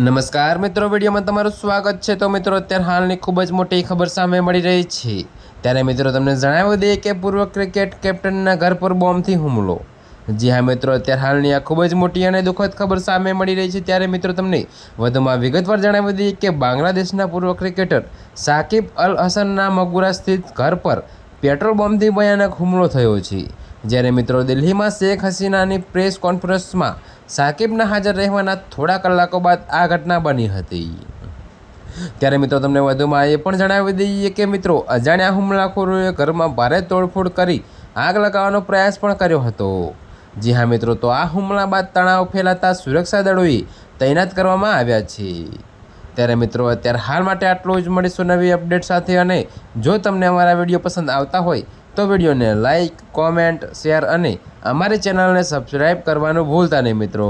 નમસ્કાર મિત્રો, વિડીયોમાં તમારું સ્વાગત છે। તો મિત્રો, અત્યારે હાલની ખૂબ જ મોટી ખબર સામે મળી રહી છે। ત્યારે મિત્રો, તમને જણાવી દઈએ કે પૂર્વ ક્રિકેટ કેપ્ટનના ઘર પર બોમ્બથી હુમલો। જી હા મિત્રો, અત્યારે હાલની આ ખૂબ જ મોટી અને દુઃખદ ખબર સામે મળી રહી છે। ત્યારે મિત્રો, તમને વધુમાં વિગતવાર જણાવી દઈએ કે બાંગ્લાદેશના પૂર્વ ક્રિકેટર સાકિબ અલ હસનના મકબરા સ્થિત ઘર પર પેટ્રોલ બોમ્બથી ભયાનક હુમલો થયો છે। જ્યારે મિત્રો, દિલ્હીમાં શેખ હસીનાની પ્રેસ કોન્ફરન્સમાં સાકિબના હાજર રહેવાના થોડા કલાકો બાદ આ ઘટના બની હતી। ત્યારે મિત્રો, તમને વધુમાં એ પણ જણાવી દઈએ કે મિત્રો, અજાણ્યા હુમલાખોરોએ ઘરમાં ભારે તોડફોડ કરી આગ લગાવવાનો પ્રયાસ પણ કર્યો હતો। જી હા મિત્રો, તો આ હુમલા બાદ તણાવ ફેલાતા સુરક્ષા દળોએ તૈનાત કરવામાં આવ્યા છે। ત્યારે મિત્રો, અત્યારે હાલ માટે આટલું જ। મળીશું નવી અપડેટ સાથે। અને જો તમને અમારા વિડીયો પસંદ આવતા હોય તો વિડીયોને લાઇક, કોમેન્ટ, શેર અને અમારી ચેનલને સબસ્ક્રાઈબ કરવાનું ભૂલતા નહીં મિત્રો।